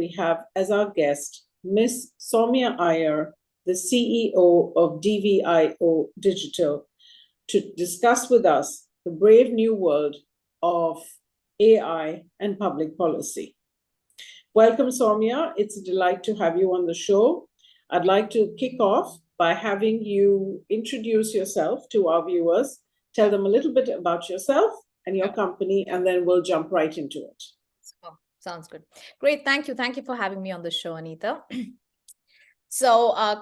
we have as our guest Miss Soumya Iyer, the CEO of DVIO Digital, to discuss with us the brave new world of AI and public policy. Welcome, Soumya. It's a delight to have you on the show. I'd like to kick off by having you introduce yourself to our viewers, tell them a little bit about yourself and your company, and then we'll jump right into it. Oh, sounds good. Great. Thank you. Thank you for having me on the show, Anita. So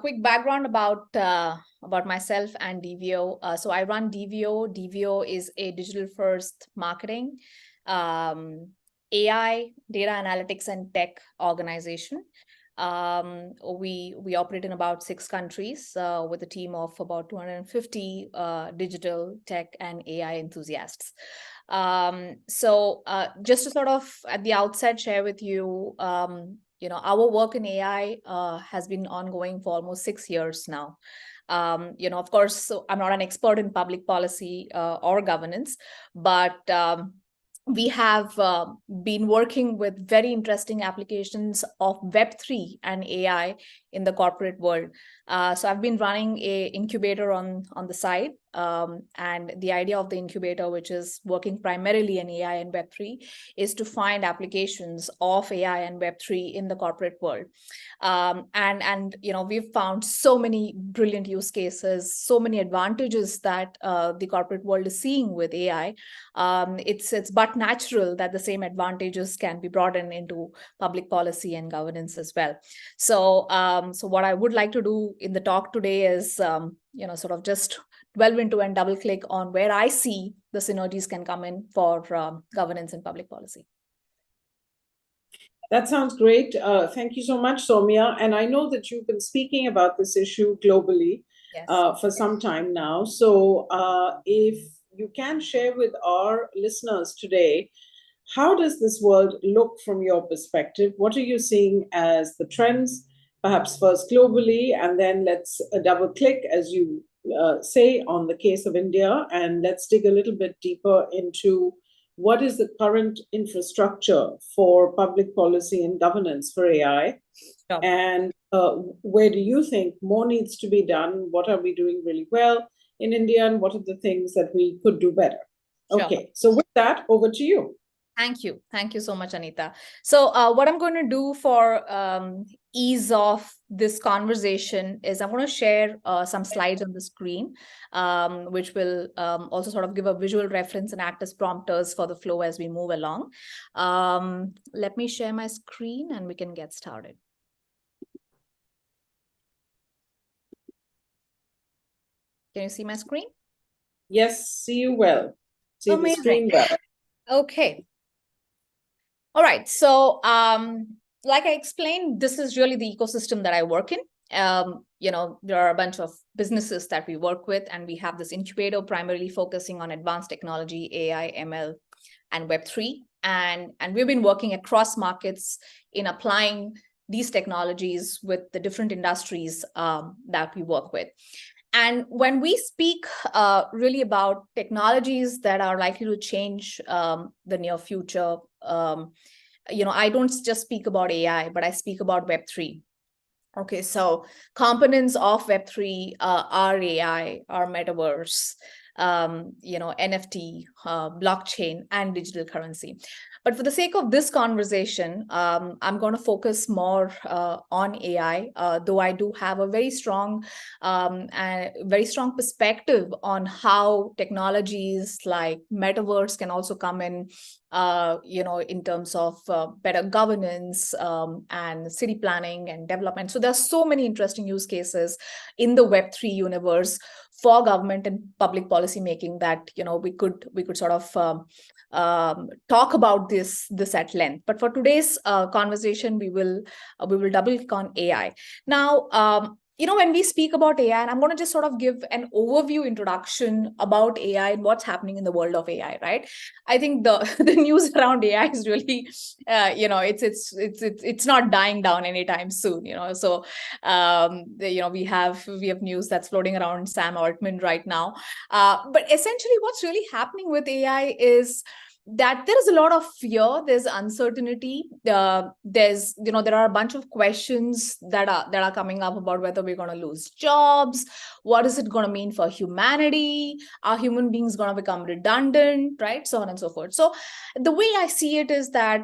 quick background about myself and DVO. So I run DVO. DVO is a digital first marketing, AI, data analytics and tech organization. We operate in about 6 countries with a team of about 250 digital tech and AI enthusiasts. So just to sort of at the outset share with you, our work in AI has been ongoing for almost 6 years now. Of course, so I'm not an expert in public policy or governance, but we have been working with very interesting applications of Web3 and AI in the corporate world. So I've been running a incubator on the side. And the idea of the incubator, which is working primarily in AI and Web3, is to find applications of AI and Web3 in the corporate world. And we've found so many brilliant use cases, so many advantages that the corporate world is seeing with AI. It's but natural that the same advantages can be brought into public policy and governance as well. So what I would like to do in the talk today is, sort of just delve into and double click on where I see the synergies can come in for governance and public policy. That sounds great. Thank you so much, Soumya. And I know that you've been speaking about this issue globally for some time now. So if you can share with our listeners today, how does this world look from your perspective? What are you seeing as the trends, perhaps first globally, and then let's double click, as you say, on the case of India, and let's dig a little bit deeper into what is the current infrastructure for public policy and governance for AI, and where do you think more needs to be done? What are we doing really well in India, and what are the things that we could do better? Okay, so with that, over to you. Thank you. Thank you so much, Anita. So what I'm going to do for ease of this conversation is I'm going to share some slides on the screen, which will also sort of give a visual reference and act as prompters for the flow as we move along. Let me share my screen and we can get started. Can you see my screen? Yes, see you well. See Amazing. The screen well. Okay. All right. So like I explained, this is really the ecosystem that I work in. There are a bunch of businesses that we work with, and we have this incubator primarily focusing on advanced technology, AI, ML, and Web3. And we've been working across markets in applying these technologies with the different industries that we work with. And when we speak really about technologies that are likely to change the near future, I don't just speak about AI, but I speak about Web3. Okay, so components of Web3 are AI, are metaverse, NFT, blockchain, and digital currency. But for the sake of this conversation, I'm going to focus more on AI, though I do have a very strong perspective on how technologies like metaverse can also come in, in terms of better governance and city planning and development. So there's so many interesting use cases in the Web3 universe for government and public policy making that we could sort of talk about this at length. But for today's conversation, we will double click on AI. Now, when we speak about AI, and I'm going to just sort of give an overview introduction about AI and what's happening in the world of AI, right? I think the news around AI is really, it's not dying down anytime soon, So, we have news that's floating around Sam Altman right now. But essentially, what's really happening with AI is that there is a lot of fear, there's uncertainty, there's, there are a bunch of questions that are coming up about whether we're going to lose jobs, what is it going to mean for humanity, are human beings going to become redundant, right, so on and so forth. So the way I see it is that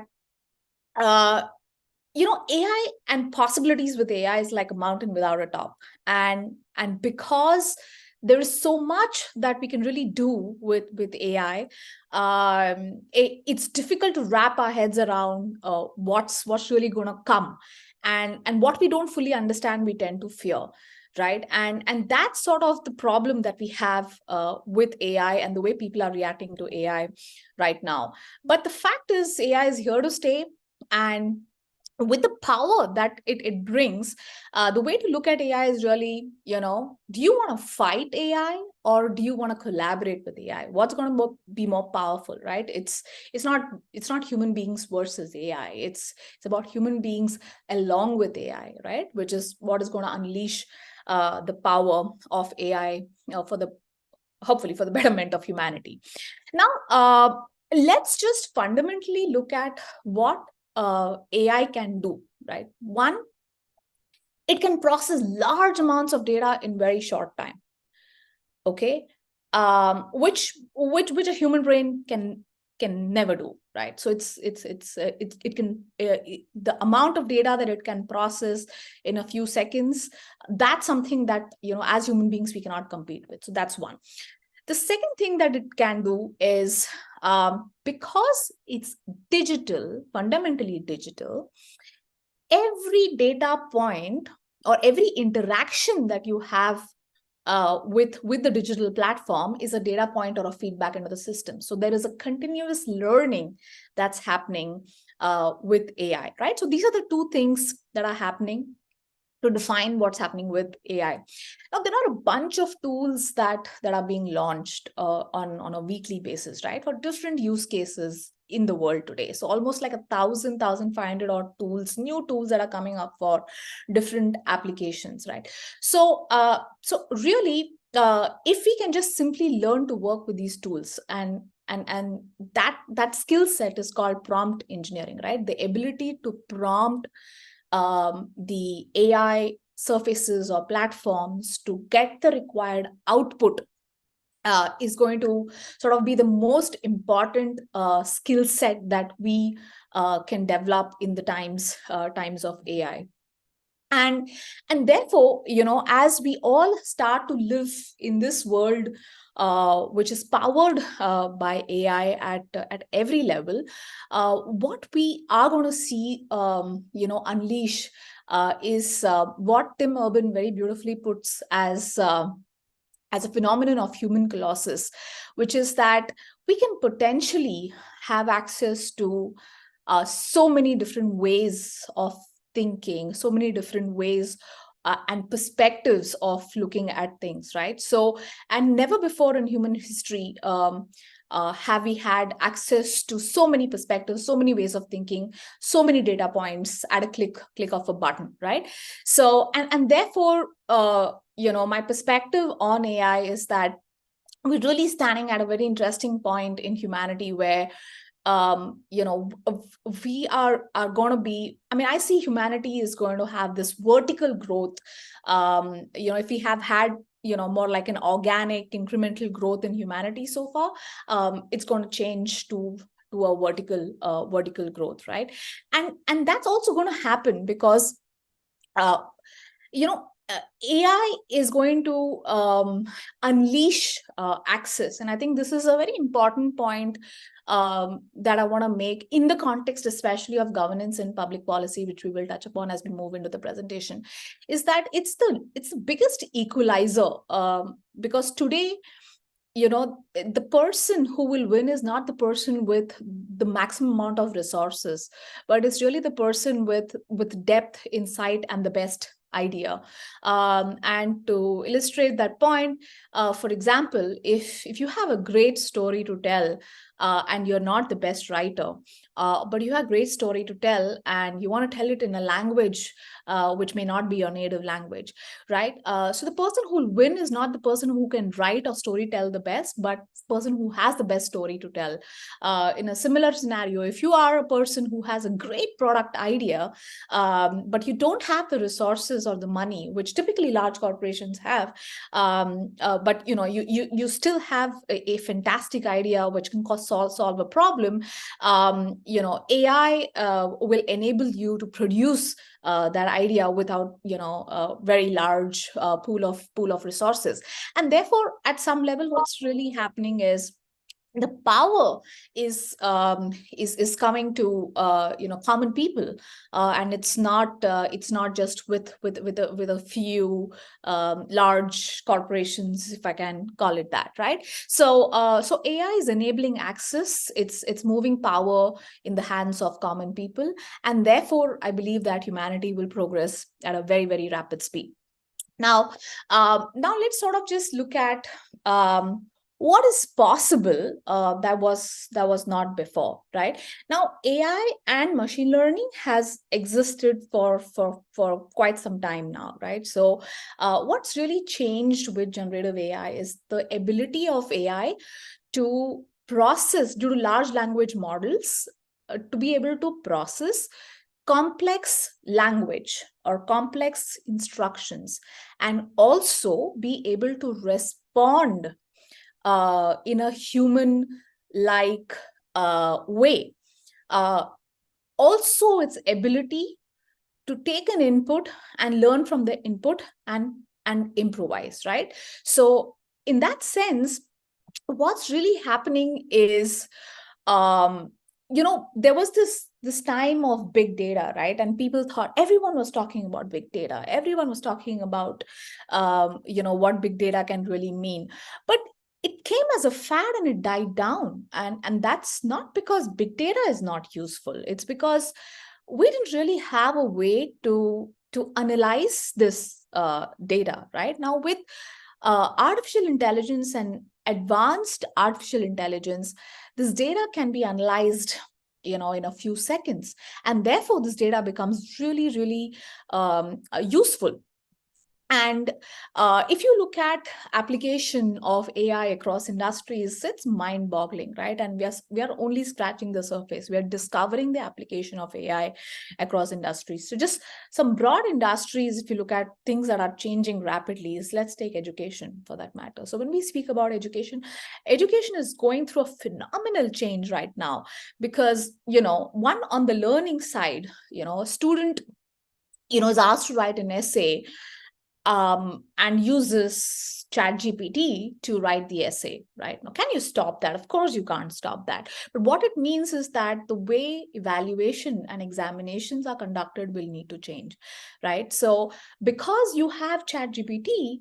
AI and possibilities with AI is like a mountain without a top. And because there is so much that we can really do with AI, it's difficult to wrap our heads around what's really going to come. And what we don't fully understand, we tend to fear. Right. And that's sort of the problem that we have with AI and the way people are reacting to AI right now. But the fact is, AI is here to stay. And with the power that it brings, the way to look at AI is really, do you want to fight AI or do you want to collaborate with AI? What's going to be more powerful, right? It's not human beings versus AI. It's about human beings along with AI, right? Which is what is going to unleash the power of AI hopefully for the betterment of humanity. Now, let's just fundamentally look at what AI can do, right? One, it can process large amounts of data in very short time. Okay, which a human brain can never do, right? So it can the amount of data that it can process in a few seconds, that's something that, as human beings we cannot compete with. So that's one. The second thing that it can do is, because it's digital, fundamentally digital, every data point or every interaction that you have with the digital platform is a data point or a feedback into the system. So there is a continuous learning that's happening with AI, right? So these are the two things that are happening to define what's happening with AI. Now, there are a bunch of tools that are being launched on a weekly basis, right, for different use cases in the world today. So almost like 1,500 odd tools, new tools that are coming up for different applications, right? So really, if we can just simply learn to work with these tools, and that skill set is called prompt engineering, right? The ability to prompt the AI surfaces or platforms to get the required output is going to sort of be the most important skill set that we can develop in the times of AI. And therefore, as we all start to live in this world which is powered by AI at every level, what we are going to see, unleash is what Tim Urban very beautifully puts as a phenomenon of human colossus, which is that we can potentially have access to so many different ways of thinking, so many different ways and perspectives of looking at things, right? So, and never before in human history have we had access to so many perspectives, so many ways of thinking, so many data points at a click of a button, right? So, and therefore, my perspective on AI is that we're really standing at a very interesting point in humanity where we are going to be, I see humanity is going to have this vertical growth. If we have had, more like an organic incremental growth in humanity so far, it's going to change to a vertical growth, right? And that's also going to happen because, AI is going to unleash access. And I think this is a very important point that I want to make in the context, especially of governance and public policy, which we will touch upon as we move into the presentation, is that it's the biggest equalizer, because today, the person who will win is not the person with the maximum amount of resources, but it's really the person with depth, insight, and the best idea. And to illustrate that point, for example, if you have a great story to tell and you're not the best writer, but you have a great story to tell, and you want to tell it in a language which may not be your native language, right? So the person who will win is not the person who can write or story tell the best, but the person who has the best story to tell. In a similar scenario, if you are a person who has a great product idea, but you don't have the resources or the money, which typically large corporations have, but you still have a fantastic idea which can solve a problem. AI will enable you to produce that idea without a very large pool of resources. And therefore, at some level, what's really happening is the power is coming to common people, and it's not just with a few large corporations, if I can call it that, right? So AI is enabling access. It's moving power in the hands of common people, and therefore I believe that humanity will progress at a very, very rapid speed. Now let's sort of just look at what is possible that was not before, right? Now, AI and machine learning has existed for quite some time now, right? So what's really changed with generative AI is the ability of AI to process, due to large language models, to be able to process complex language or complex instructions, and also be able to respond in a human like way. Also, its ability to take an input and learn from the input and improvise, right? So in that sense, what's really happening is, there was this time of big data, right? And people thought, everyone was talking about big data. Everyone was talking about, what big data can really mean. But it came as a fad and it died down. And that's not because big data is not useful. It's because we didn't really have a way to analyze this data, right? Now, with artificial intelligence and advanced artificial intelligence, this data can be analyzed in a few seconds, and therefore this data becomes really, really useful. And if you look at application of AI across industries, it's mind-boggling, right? And we are only scratching the surface. We are discovering the application of AI across industries. So just some broad industries, if you look at things that are changing rapidly, is, let's take education for that matter. So when we speak about education is going through a phenomenal change right now, because one, on the learning side, a student is asked to write an essay, and uses ChatGPT to write the essay, right? Now, can you stop that? Of course, you can't stop that. But what it means is that the way evaluation and examinations are conducted will need to change, right? So because you have ChatGPT,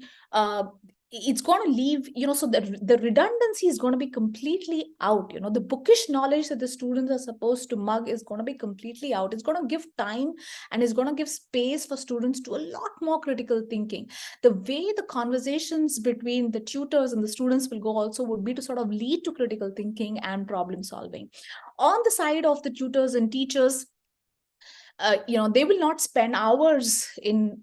it's going to leave, so the redundancy is going to be completely out. The bookish knowledge that the students are supposed to mug is going to be completely out. It's going to give time and is going to give space for students to a lot more critical thinking. The way the conversations between the tutors and the students will go also would be to sort of lead to critical thinking and problem solving. On the side of the tutors and teachers, they will not spend hours in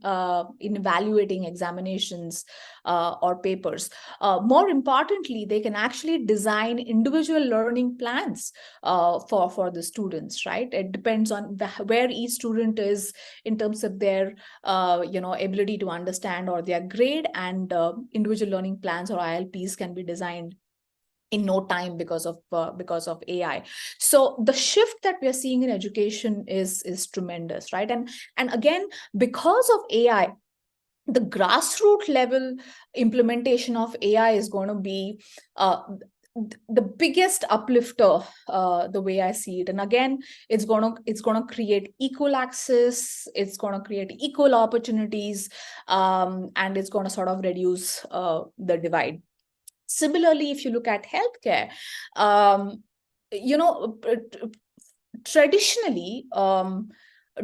evaluating examinations or papers. More importantly, they can actually design individual learning plans for the students, right? It depends on where each student is in terms of their ability to understand or their grade, and individual learning plans or ILPs can be designed in no time because of AI. So the shift that we are seeing in education is tremendous, right? And again, because of AI, the grassroots level implementation of AI is going to be the biggest uplifter, the way I see it. And again, it's going to create equal access, it's going to create equal opportunities, and it's going to sort of reduce the divide. Similarly, if you look at healthcare, traditionally,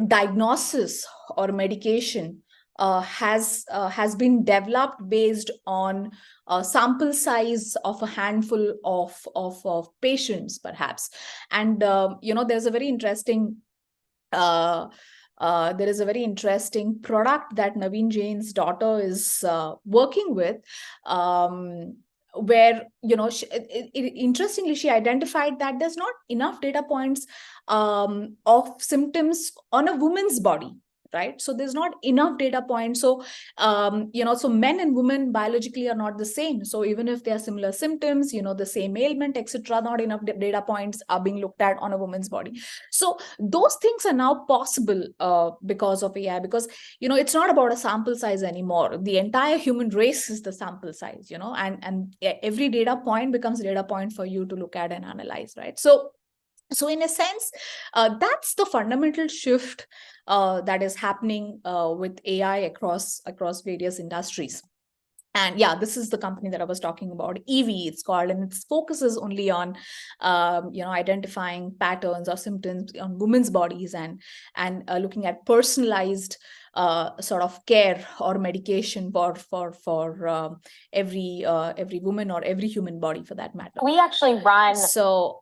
diagnosis or medication has been developed based on a sample size of a handful of patients, perhaps. And there's a very interesting there is a very interesting product that Naveen Jain's daughter is working with, where interestingly she identified that there's not enough data points of symptoms on a woman's body, right? So there's not enough data points. So so men and women biologically are not the same. So even if they are similar symptoms, the same ailment, etc., not enough data points are being looked at on a woman's body. So those things are now possible because of AI, because it's not about a sample size anymore. The entire human race is the sample size, and every data point becomes a data point for you to look at and analyze, right? So in a sense, that's the fundamental shift that is happening with AI across various industries. And yeah, this is the company that I was talking about, Evie it's called, and its focuses only on identifying patterns or symptoms on women's bodies and looking at personalized sort of care or medication for every woman or every human body, for that matter. We actually run. So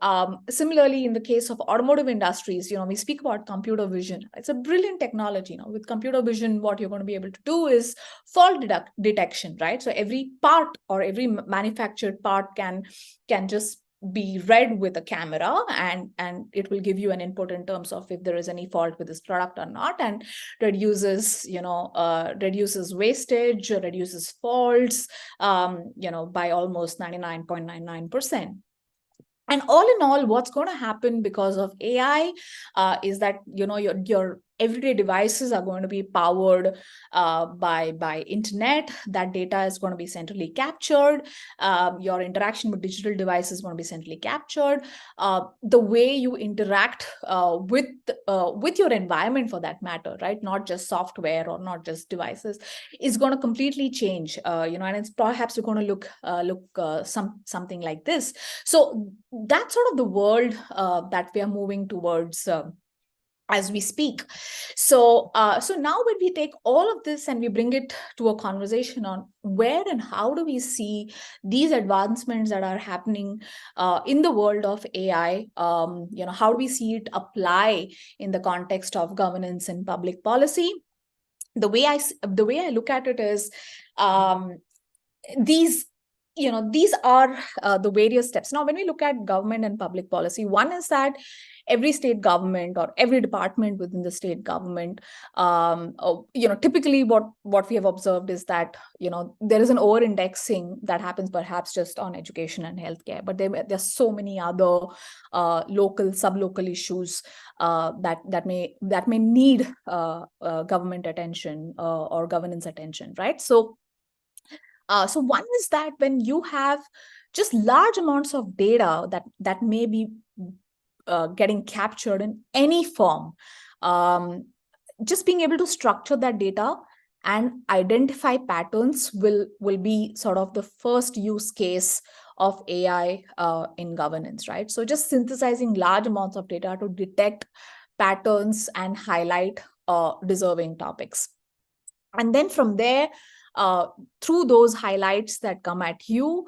similarly, in the case of automotive industries, we speak about computer vision. It's a brilliant technology. With computer vision, what you're going to be able to do is fault detection, right? So every part or every manufactured part can just be read with a camera, and it will give you an input in terms of if there is any fault with this product or not, and reduces wastage, reduces faults by almost 99.99%. And all in all, what's going to happen because of AI is that your everyday devices are going to be powered by internet. That data is going to be centrally captured. Your interaction with digital devices is going to be centrally captured. The way you interact with your environment, for that matter, right? Not just software or not just devices, is going to completely change. And it's perhaps you're going to look something like this. So that's sort of the world that we are moving towards as we speak. So now when we take all of this and we bring it to a conversation on where and how do we see these advancements that are happening in the world of AI, how do we see it apply in the context of governance and public policy? The way I look at it is these are the various steps. Now, when we look at government and public policy, one is that every state government or every department within the state government, typically what we have observed is that, there is an over-indexing that happens perhaps just on education and healthcare, but there's so many other local, sub-local issues that may need government attention or governance attention, right? So one is that when you have just large amounts of data that may be getting captured in any form, just being able to structure that data and identify patterns will be sort of the first use case of AI in governance, right? So just synthesizing large amounts of data to detect patterns and highlight deserving topics. And then from there, through those highlights that come at you,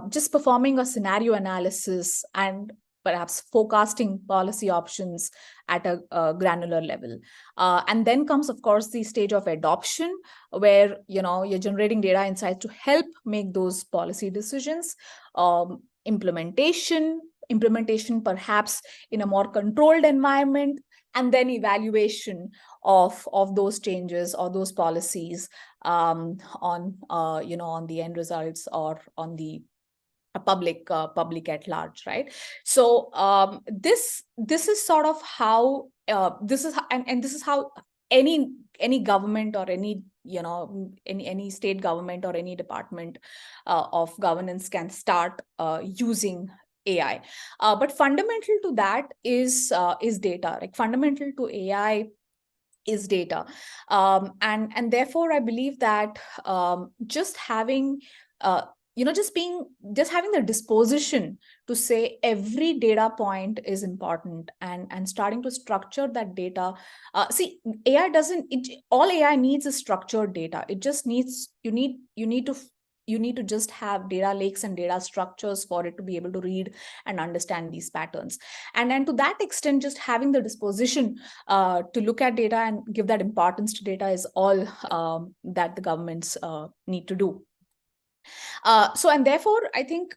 just performing a scenario analysis and perhaps forecasting policy options at a granular level. And then comes, of course, the stage of adoption, where you're generating data insights to help make those policy decisions. Implementation perhaps in a more controlled environment, and then evaluation of those changes or those policies on the end results or on the public at large, right? So this is sort of how this is how any government or any state government or any department of governance can start using AI. But fundamental to that is data. Like, fundamental to AI is data, and therefore I believe that just having just having the disposition to say every data point is important, and starting to structure that data. See, all AI needs is structured data. It just needs, you need to just have data lakes and data structures for it to be able to read and understand these patterns. And to that extent, just having the disposition to look at data and give that importance to data is all that the governments need to do. And therefore, I think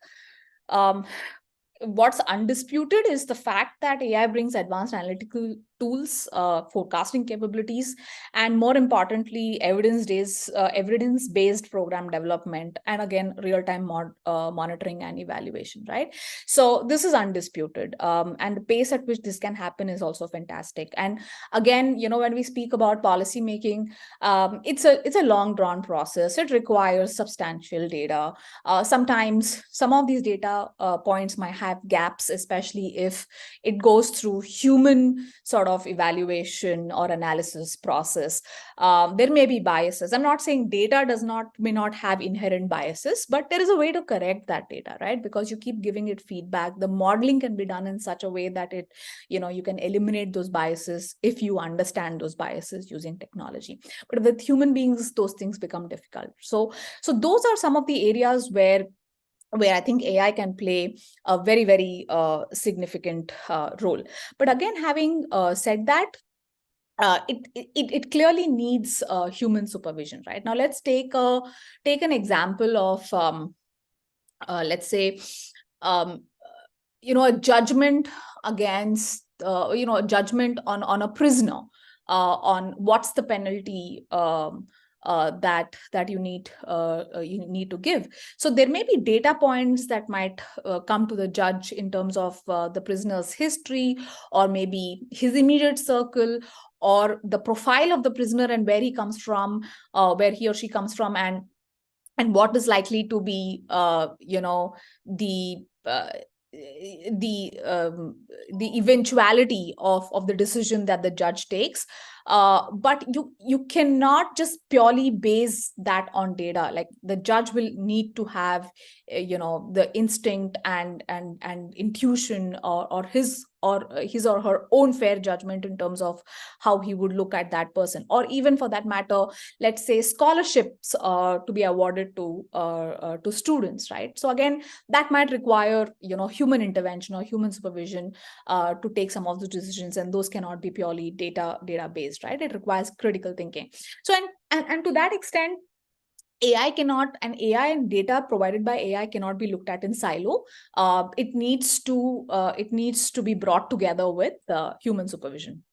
what's undisputed is the fact that AI brings advanced analytical tools, forecasting capabilities, and more importantly, evidence-based program development, and again, real-time monitoring and evaluation, right? So this is undisputed. And the pace at which this can happen is also fantastic. And again, when we speak about policy making, it's a long drawn process. It requires substantial data. Sometimes some of these data points might have gaps, especially if it goes through human sort of evaluation or analysis process. There may be biases. I'm not saying data may not have inherent biases, but there is a way to correct that data, right? Because you keep giving it feedback. The modeling can be done in such a way that you can eliminate those biases if you understand those biases using technology. But with human beings, those things become difficult. So those are some of the areas where I think AI can play a very, very significant role. But again, having said that, it clearly needs human supervision, right? Now, let's take an example of, let's say, a judgment against, a judgment on a prisoner, on what's the penalty that you need to give. So there may be data points that might come to the judge in terms of the prisoner's history, or maybe his immediate circle, or the profile of the prisoner and where he comes from, where he or she comes from, and what is likely to be the eventuality of the decision that the judge takes. But you cannot just purely base that on data. Like, the judge will need to have the instinct and intuition, or his or her own fair judgment in terms of how he would look at that person. Or even for that matter, let's say scholarships to be awarded to students, right? So again, that might require human intervention or human supervision to take some of the decisions, and those cannot be purely data based, right? It requires critical thinking. So and to that extent, AI and data provided by AI cannot be looked at in silo. It needs to be brought together with human supervision.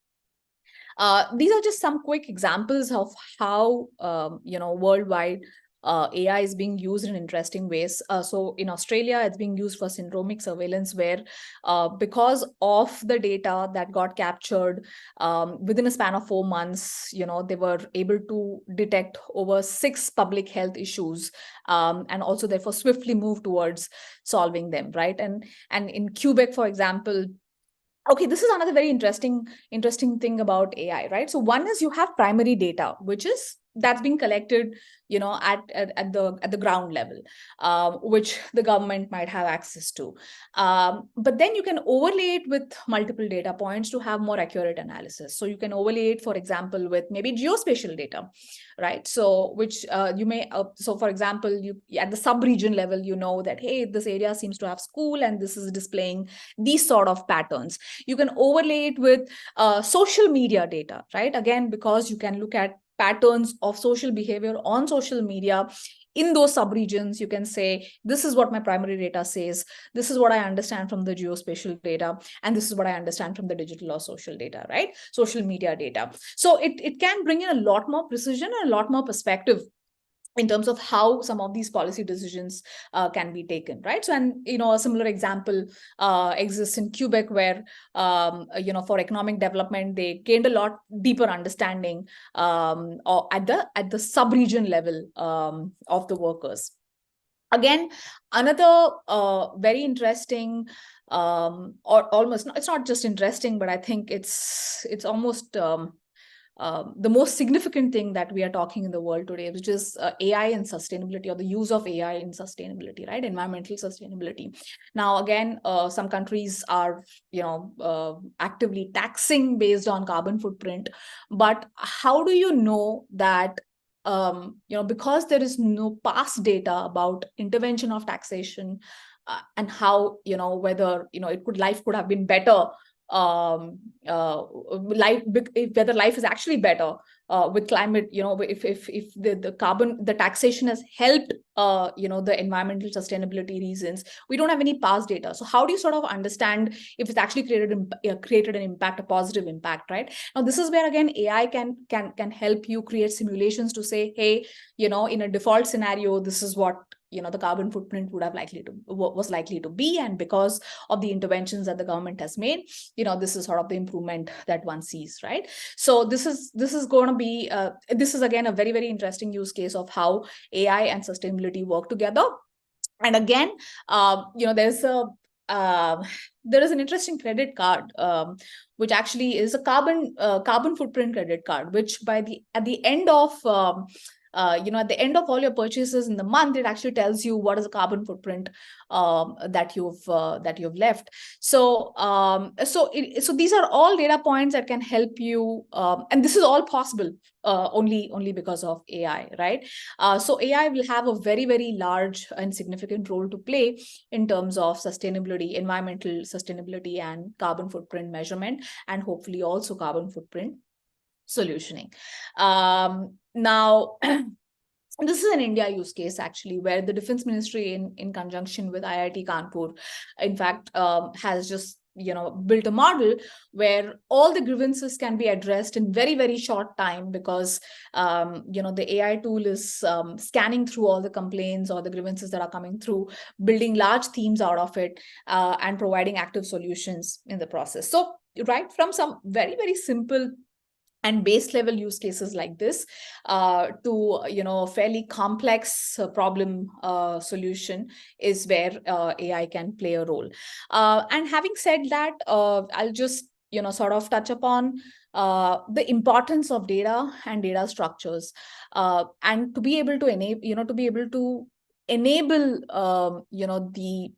These are just some quick examples of how worldwide AI is being used in interesting ways. So in Australia, it's being used for syndromic surveillance, where because of the data that got captured within a span of 4 months, they were able to detect over 6 public health issues, and also therefore swiftly move towards solving them, right? And in Quebec, for example, okay, this is another very interesting thing about AI, right? So one is you have primary data, that's being collected, at the ground level, which the government might have access to. But then you can overlay it with multiple data points to have more accurate analysis. So you can overlay it, for example, with maybe geospatial data, right? So which you may, so for example, you at the sub-region level, that, hey, this area seems to have school and this is displaying these sort of patterns. You can overlay it with social media data, right? Again, because you can look at patterns of social behavior on social media in those subregions. You can say, this is what my primary data says, this is what I understand from the geospatial data, and this is what I understand from the digital or social data, right? Social media data. So it can bring in a lot more precision and a lot more perspective in terms of how some of these policy decisions can be taken, right? So, and a similar example exists in Quebec, where for economic development, they gained a lot deeper understanding or at the sub-region level of the workers. Again, another very interesting, or almost, it's not just interesting, but I think it's almost the most significant thing that we are talking in the world today, which is AI and sustainability, or the use of AI in sustainability, right? Environmental sustainability. Now, again, some countries are, actively taxing based on carbon footprint. But how do you know that, because there is no past data about intervention of taxation, and how, whether, life could have been better, whether life is actually better with climate, if the taxation has helped, the environmental sustainability reasons. We don't have any past data. So how do you sort of understand if it's actually created an impact, a positive impact, right? Now, this is where, again, AI can help you create simulations to say, hey, in a default scenario, this is what, the carbon footprint was likely to be, and because of the interventions that the government has made, this is sort of the improvement that one sees, right? So this is going to be this is, again, a very, very interesting use case of how AI and sustainability work together. And again, there is an interesting credit card, which actually is a carbon footprint credit card, which at the end of at the end of all your purchases in the month, it actually tells you what is the carbon footprint that you've left. So so these are all data points that can help you, and this is all possible only because of AI, right? So AI will have a very, very large and significant role to play in terms of sustainability, environmental sustainability, and carbon footprint measurement, and hopefully also carbon footprint solutioning. Now, this is an India use case, actually, where the Defense Ministry, in conjunction with IIT Kanpur, in fact, has just built a model where all the grievances can be addressed in very, very short time, because the AI tool is scanning through all the complaints or the grievances that are coming through, building large themes out of it, and providing active solutions in the process. So right from some very, very simple and base level use cases like this to fairly complex problem solution is where AI can play a role. And having said that, I'll just sort of touch upon the importance of data and data structures, and to be able to enable the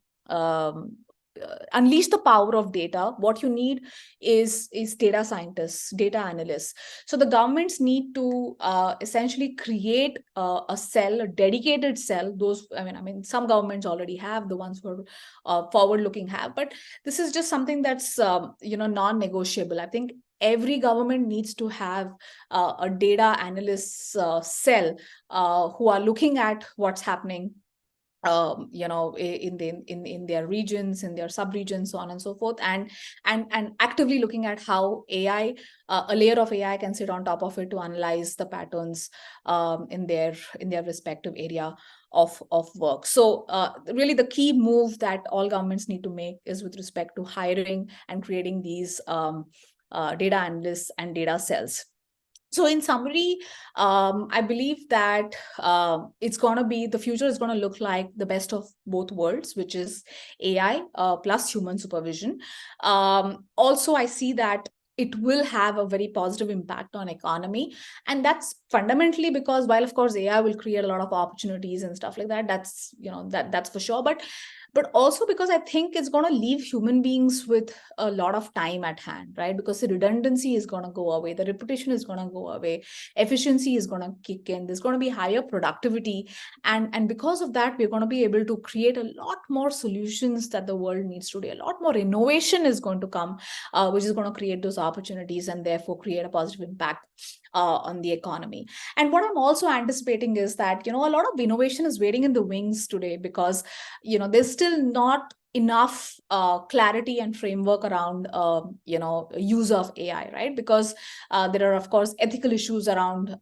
unleash the power of data. What you need is data scientists, data analysts. So the governments need to essentially create a cell, a dedicated cell. Those, I mean, some governments already have, the ones who are forward-looking have, but this is just something that's non-negotiable. I think every government needs to have a data analysts cell who are looking at what's happening in their regions, in their sub-regions, so on and so forth, and actively looking at how AI, a layer of AI, can sit on top of it to analyze the patterns in their respective area of work. So really the key move that all governments need to make is with respect to hiring and creating these data analysts and data cells. So in summary, I believe that the future is going to look like the best of both worlds, which is AI plus human supervision. Also, I see that it will have a very positive impact on economy. And that's fundamentally because, while of course AI will create a lot of opportunities and stuff like that, that's, that's for sure. But also because I think it's going to leave human beings with a lot of time at hand, right? Because the redundancy is going to go away, the repetition is going to go away, efficiency is going to kick in, there's going to be higher productivity. And because of that, we're going to be able to create a lot more solutions that the world needs today. A lot more innovation is going to come, which is going to create those opportunities and therefore create a positive impact on the economy. And what I'm also anticipating is that, a lot of innovation is waiting in the wings today, because, there's still not enough clarity and framework around, use of AI, right? Because there are, of course, ethical issues around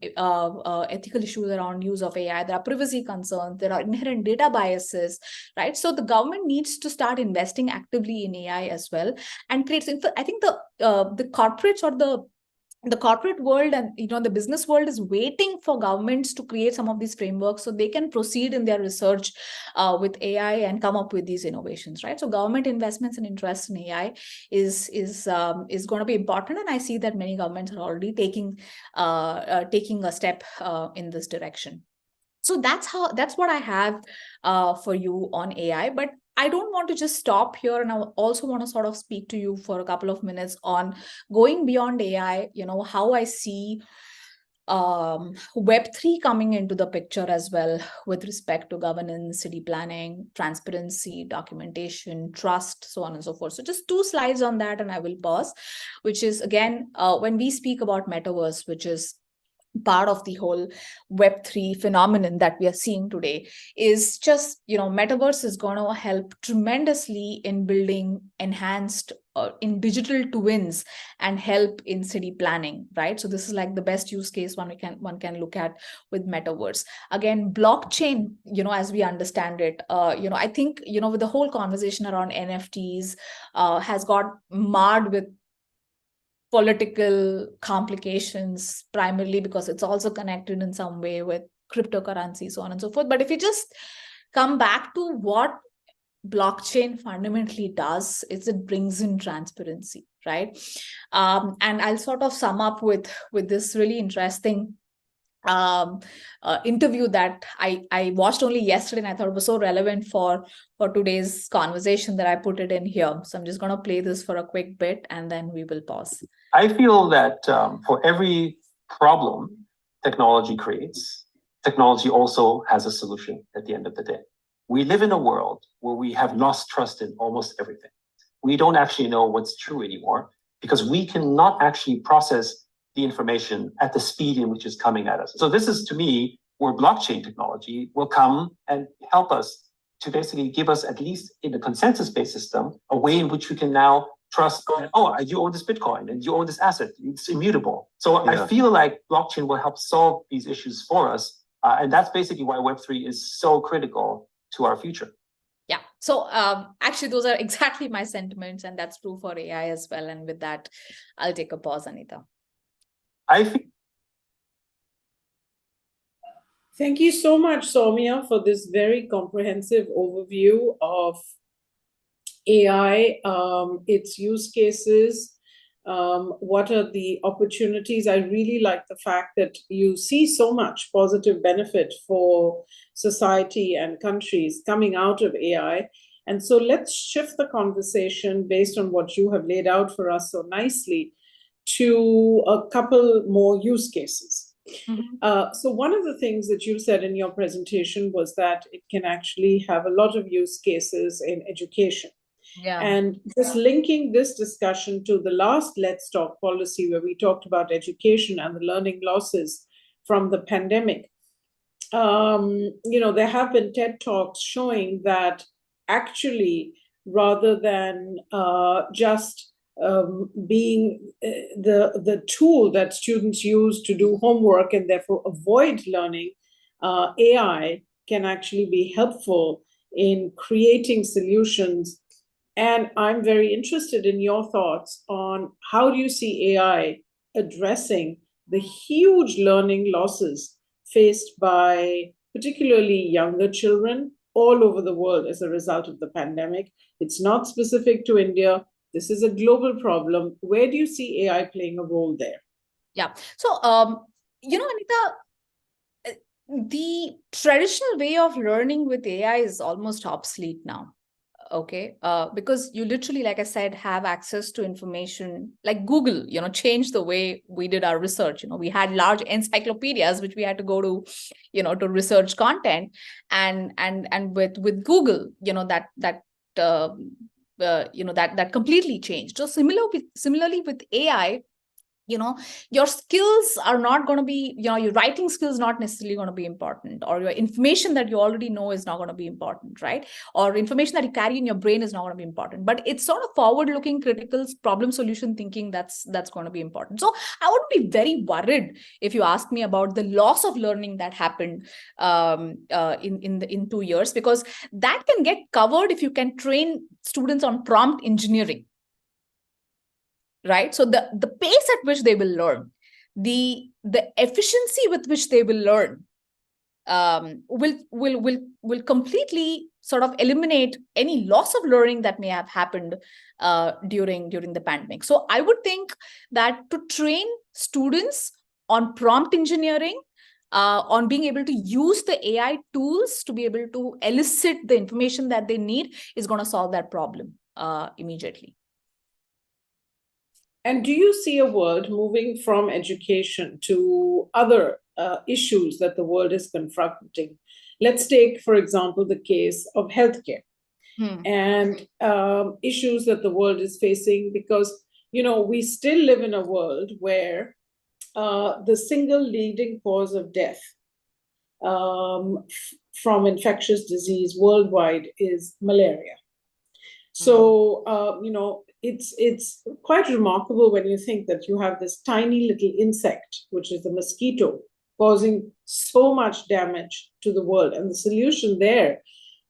use of AI. There are privacy concerns. There are inherent data biases, right? So the government needs to start investing actively in AI as well, and create. I think the corporates or the the corporate world and the business world is waiting for governments to create some of these frameworks so they can proceed in their research with AI and come up with these innovations, right? So government investments and interest in AI is going to be important, and I see that many governments are already taking a step in this direction. So that's what I have for you on AI. But I don't want to just stop here, and I also want to sort of speak to you for a couple of minutes on going beyond AI, how I see Web3 coming into the picture as well with respect to governance, city planning, transparency, documentation, trust, so on and so forth. So just 2 slides on that, and I will pause, which is, again, when we speak about metaverse, which is part of the whole Web3 phenomenon that we are seeing today, is just, metaverse is going to help tremendously in building enhanced in digital twins and help in city planning, right? So this is like the best use case one can look at with metaverse. Again, blockchain, as we understand it, I think, with the whole conversation around NFTs has got marred with political complications, primarily because it's also connected in some way with cryptocurrency, so on and so forth. But if you just come back to what blockchain fundamentally does, is it brings in transparency, right? And I'll sort of sum up with this really interesting interview that I watched only yesterday, and I thought it was so relevant for today's conversation that I put it in here. So I'm just going to play this for a quick bit, and then we will pause. I feel that for every problem technology creates, technology also has a solution at the end of the day. We live in a world where we have lost trust in almost everything. We don't actually know what's true anymore because we cannot actually process the information at the speed in which it's coming at us. So this is, to me, where blockchain technology will come and help us to basically give us, at least in the consensus-based system, a way in which we can now trust, you own this Bitcoin and you own this asset, it's immutable. So yeah. I feel like blockchain will help solve these issues for us. And that's basically why Web3 is so critical to our future. Yeah. So actually, those are exactly my sentiments, and that's true for AI as well. And with that, I'll take a pause, Anita. Thank you so much, Soumya, for this very comprehensive overview of AI, its use cases, what are the opportunities. I really like the fact that you see so much positive benefit for society and countries coming out of AI. And so let's shift the conversation based on what you have laid out for us so nicely to a couple more use cases. Mm-hmm. So one of the things that you said in your presentation was that it can actually have a lot of use cases in education. Yeah. And just linking this discussion to the last Let's Talk policy, where we talked about education and the learning losses from the pandemic. There have been TED Talks showing that actually, rather than just being the tool that students use to do homework and therefore avoid learning, AI can actually be helpful in creating solutions. And I'm very interested in your thoughts on how do you see AI addressing the huge learning losses faced by particularly younger children all over the world as a result of the pandemic. It's not specific to India. This is a global problem. Where do you see AI playing a role there? Yeah. So, Anita, the traditional way of learning with AI is almost obsolete now. Okay, because you literally, like I said, have access to information like Google, changed the way we did our research. We had large encyclopedias, which we had to go to, to research content. And with Google, that completely changed. So similarly with AI, your skills are not going to be, your writing skills not necessarily going to be important, or your information that you already know is not going to be important, right? Or information that you carry in your brain is not going to be important, but it's sort of forward-looking, critical problem solution thinking that's going to be important. So I wouldn't be very worried if you ask me about the loss of learning that happened in 2 years, because that can get covered if you can train students on prompt engineering. right? So the pace at which they will learn, the efficiency with which they will learn, will completely sort of eliminate any loss of learning that may have happened during the pandemic. So I would think that to train students on prompt engineering, on being able to use the AI tools to be able to elicit the information that they need, is going to solve that problem immediately. And do you see a world moving from education to other issues that the world is confronting? Let's take, for example, the case of healthcare and issues that the world is facing, because, you know, we still live in a world where the single leading cause of death from infectious disease worldwide is malaria. So, you know, it's quite remarkable when you think that you have this tiny little insect, which is the mosquito, causing so much damage to the world. And the solution there,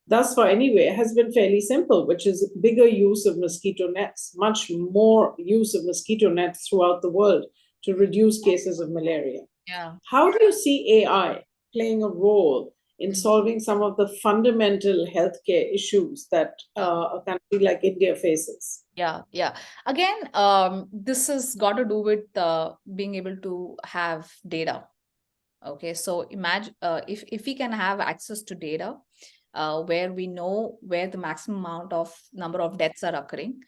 thus far anyway, has been fairly simple, which is bigger use of mosquito nets, much more use of mosquito nets throughout the world to reduce cases of malaria. Yeah. How do you see AI playing a role in solving some of the fundamental healthcare issues that a country like India faces? Yeah. Again, this has got to do with being able to have data. Okay, so imagine if we can have access to data where we know where the maximum amount of number of deaths are occurring,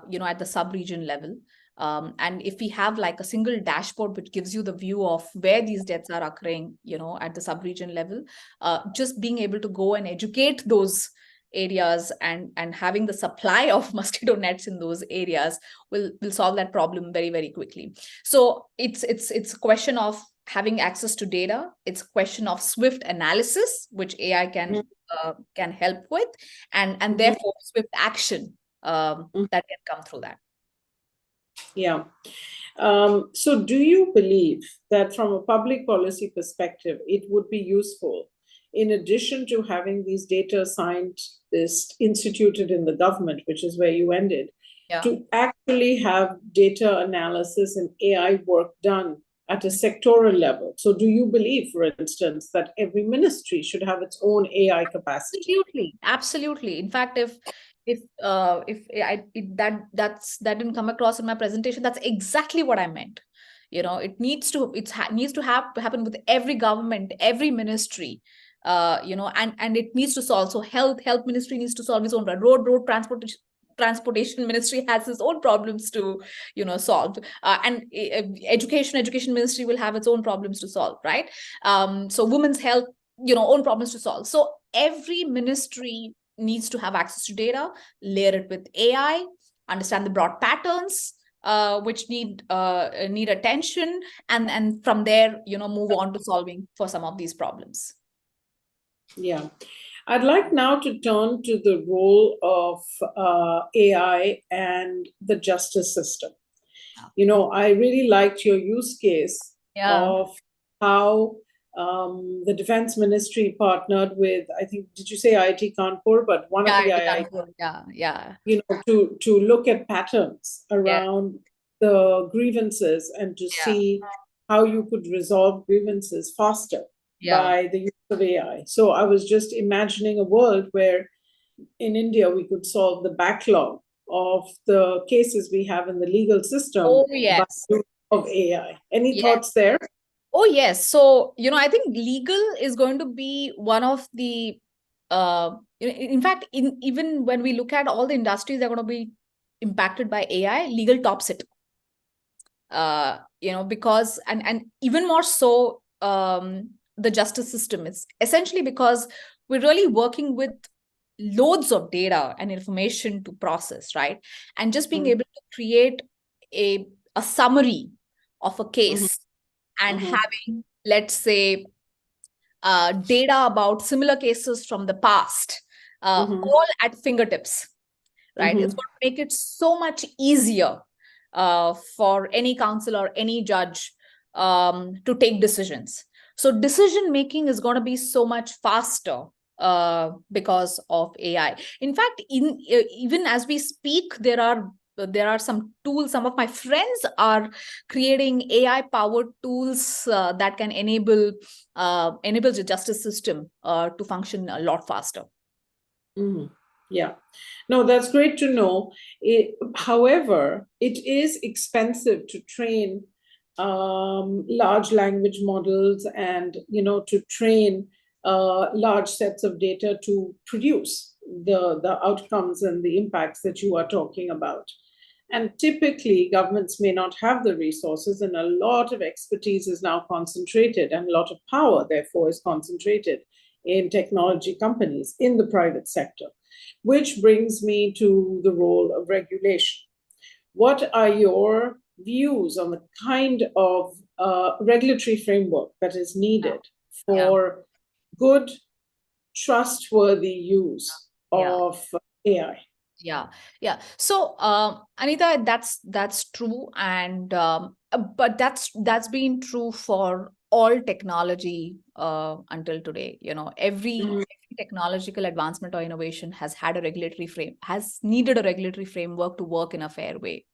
you know, at the sub-region level. And if we have like a single dashboard which gives you the view of where these deaths are occurring, you know, at the sub-region level, just being able to go and educate those areas and having the supply of mosquito nets in those areas will solve that problem very, very quickly. So it's a question of having access to data. It's a question of swift analysis, which AI can help with, and therefore swift action that can come through that. Yeah. So do you believe that from a public policy perspective, it would be useful, in addition to having these data scientists instituted in the government, which is where you ended, to actually have data analysis and AI work done at a sectoral level? So do you believe, for instance, that every ministry should have its own AI capacity? Absolutely. In fact, that didn't come across in my presentation, that's exactly what I meant. You know, it needs to happen with every government, every ministry. You know, and it needs to solve. So health ministry needs to solve its own. Road transportation ministry has its own problems to, you know, solve, and education ministry will have its own problems to solve, right? So women's health, you know, own problems to solve. So every ministry needs to have access to data, layer it with AI, understand the broad patterns which need attention, and from there, you know, move on to solving for some of these problems. Yeah. I'd like now to turn to the role of AI and the justice system. You know, I really liked your use case of how the Defense Ministry partnered with, I think, did you say IIT Kanpur? But one of the IIT, you know, to look at patterns around the grievances and to see how you could resolve grievances faster by the use of AI. So I was just imagining a world where in India we could solve the backlog of the cases we have in the legal system by use of AI. Any thoughts there? Oh, yes. So, you know, I think legal is going to be one of the, in fact, even when we look at all the industries that are going to be impacted by AI, legal tops it. You know, because, and even more so, the justice system is essentially because we're really working with loads of data and information to process, right? And just being able to create a summary of a case and having, let's say, data about similar cases from the past, all at fingertips, right? It's going to make it so much easier for any counsel or any judge to take decisions. So decision making is going to be so much faster because of AI. In fact, even as we speak, there are there are some tools. Some of my friends are creating AI-powered tools that can enable the justice system to function a lot faster. Yeah, no, that's great to know. However, it is expensive to train large language models and, to train large sets of data to produce the outcomes and the impacts that you are talking about. And typically, governments may not have the resources, and a lot of expertise is now concentrated, and a lot of power, therefore, is concentrated in technology companies in the private sector. Which brings me to the role of regulation. What are your views on the kind of regulatory framework that is needed for good, trustworthy use of AI? Yeah. So, Anita, that's true, and but that's been true for all technology until today. Every technological advancement or innovation has needed a regulatory framework to work in a fair way.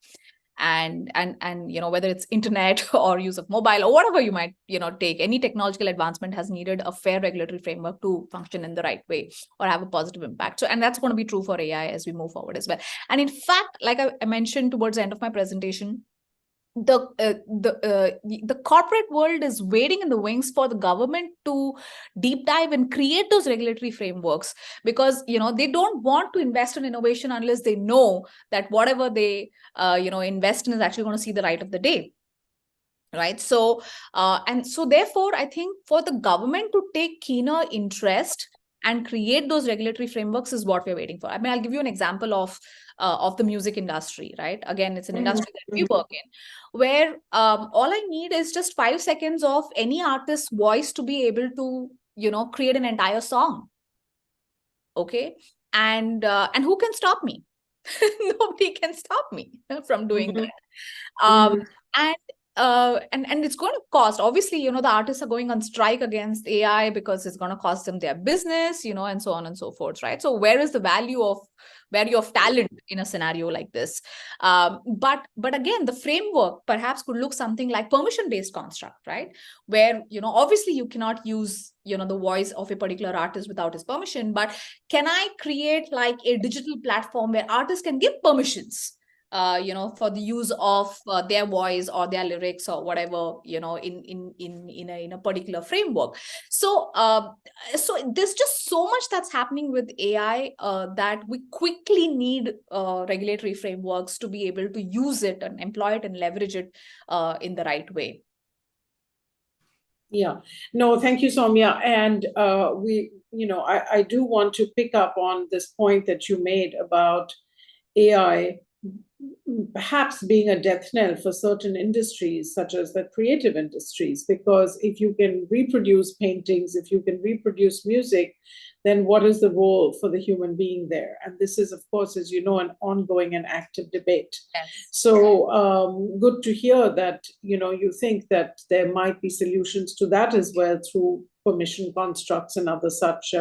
And whether it's internet or use of mobile or whatever you might take, any technological advancement has needed a fair regulatory framework to function in the right way or have a positive impact. So, and that's going to be true for AI as we move forward as well. And in fact, like I mentioned towards the end of my presentation, the corporate world is waiting in the wings for the government to deep dive and create those regulatory frameworks, because they don't want to invest in innovation unless they know that whatever they invest in is actually going to see the light of the day. Right. So and so therefore, I think for the government to take keener interest and create those regulatory frameworks is what we're waiting for. I mean, I'll give you an example of the music industry, right? Again, it's an industry that we work in, where all I need is just 5 seconds of any artist's voice to be able to, create an entire song. Okay. And who can stop me? Nobody can stop me from doing that. And it's going to cost, obviously, the artists are going on strike against AI because it's going to cost them their business, and so on and so forth, right? So where is the value of talent in a scenario like this? But again, the framework perhaps could look something like permission-based construct, right? Where, obviously you cannot use, the voice of a particular artist without his permission, but can I create like a digital platform where artists can give permissions for the use of their voice or their lyrics or whatever, in a particular framework. So so there's just so much that's happening with AI that we quickly need regulatory frameworks to be able to use it and employ it and leverage it in the right way. Yeah, no, thank you, Soumya. And I do want to pick up on this point that you made about AI perhaps being a death knell for certain industries, such as the creative industries, because if you can reproduce paintings, if you can reproduce music, then what is the role for the human being there? And this is, of course, as you know, an ongoing and active debate. Yes. So good to hear that, you think that there might be solutions to that as well through permission constructs and other such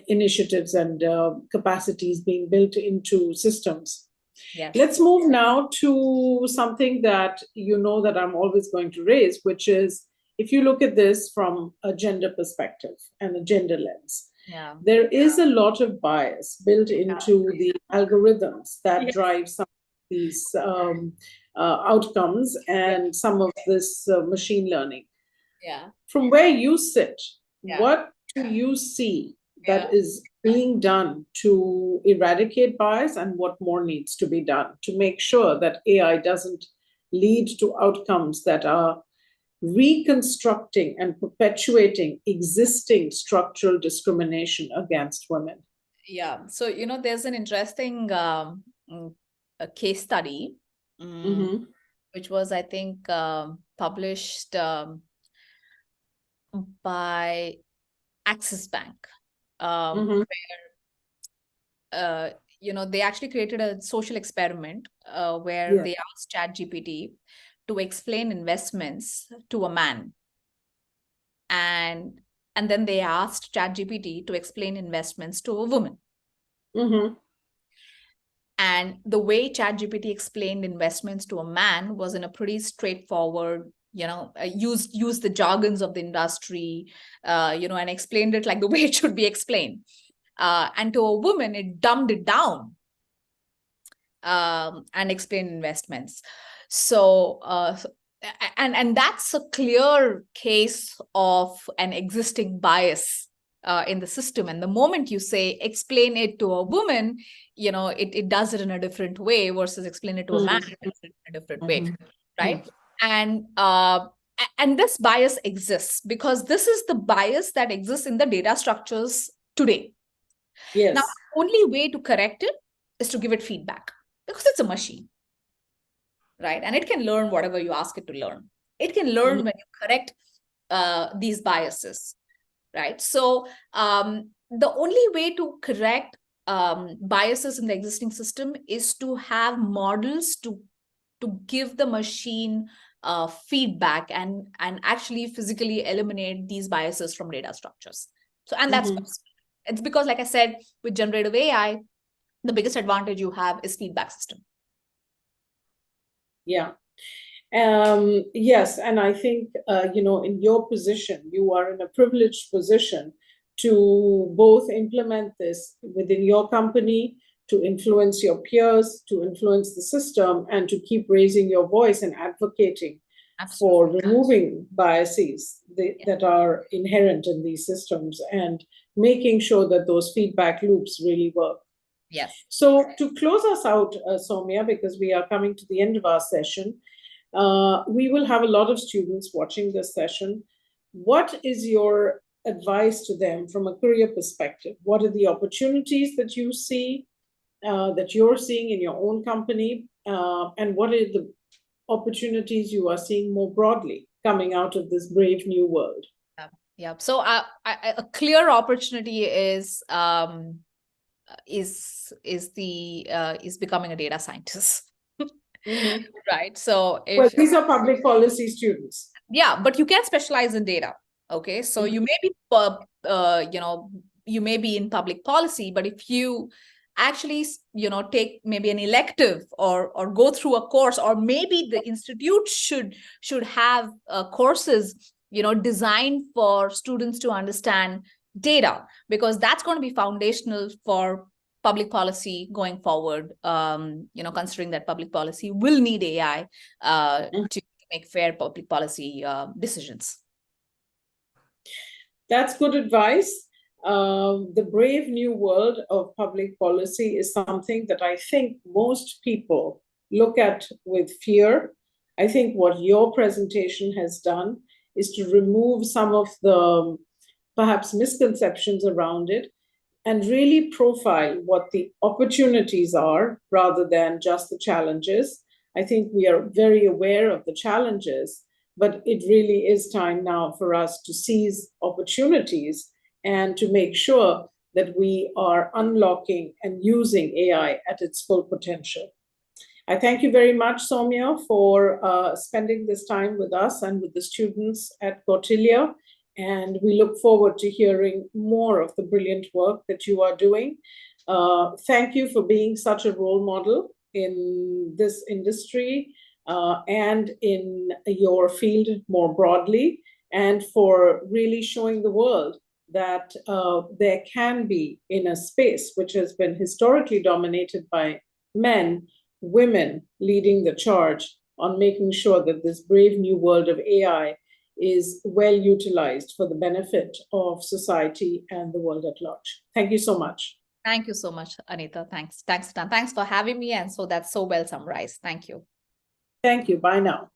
initiatives and capacities being built into systems. Yes. Let's move now to something that that I'm always going to raise, which is if you look at this from a gender perspective and a gender lens, there is a lot of bias built into the algorithms that drive some of these outcomes and some of this machine learning. From where you sit, what do you see that is being done to eradicate bias, and what more needs to be done to make sure that AI doesn't lead to outcomes that are reconstructing and perpetuating existing structural discrimination against women? Yeah. So, there's an interesting a case study, which was, I think, published by Axis Bank, where they actually created a social experiment where they asked ChatGPT to explain investments to a man, and then they asked ChatGPT to explain investments to a woman. And the way ChatGPT explained investments to a man was in a pretty straightforward, used the jargons of the industry, and explained it like the way it should be explained. And to a woman, it dumbed it down and explained investments. So, and that's a clear case of an existing bias in the system. And the moment you say explain it to a woman, it does it in a different way versus explain it to a man in a different way, right? And this bias exists because this is the bias that exists in the data structures today. Yes. Now, the only way to correct it is to give it feedback because it's a machine, right? And it can learn whatever you ask it to learn. It can learn when you correct these biases, right? So the only way to correct biases in the existing system is to have models to give the machine feedback and actually physically eliminate these biases from data structures. So, and that's it's because, like I said, with generative AI, the biggest advantage you have is feedback system. Yeah. Yes, and I think, in your position, you are in a privileged position to both implement this within your company, to influence your peers, to influence the system, and to keep raising your voice and advocating for removing biases that are inherent in these systems and making sure that those feedback loops really work. Yes. So to close us out, Soumya, because we are coming to the end of our session, we will have a lot of students watching this session. What is your advice to them from a career perspective? What are the opportunities that you see, that you're seeing in your own company? And what are the opportunities you are seeing more broadly coming out of this brave new world? Yeah. So a clear opportunity is becoming a data scientist. Right. So these are public policy students. Yeah, but you can specialize in data. Okay. So you may be you may be in public policy, but if you actually take maybe an elective or go through a course, or maybe the institute should have courses designed for students to understand data, because that's going to be foundational for public policy going forward, considering that public policy will need AI to make fair public policy decisions. That's good advice. The brave new world of public policy is something that I think most people look at with fear. I think what your presentation has done is to remove some of the perhaps misconceptions around it and really profile what the opportunities are rather than just the challenges. I think we are very aware of the challenges, but it really is time now for us to seize opportunities and to make sure that we are unlocking and using AI at its full potential. I thank you very much, Soumya, for spending this time with us and with the students at Kautilya. And we look forward to hearing more of the brilliant work that you are doing. Thank you for being such a role model in this industry and in your field more broadly, and for really showing the world that there can be, in a space which has been historically dominated by men, women leading the charge on making sure that this brave new world of AI is well utilized for the benefit of society and the world at large. Thank you so much. Thank you so much, Anita. Thanks for having me. And so that's so well summarized. Thank you. Thank you. Bye now.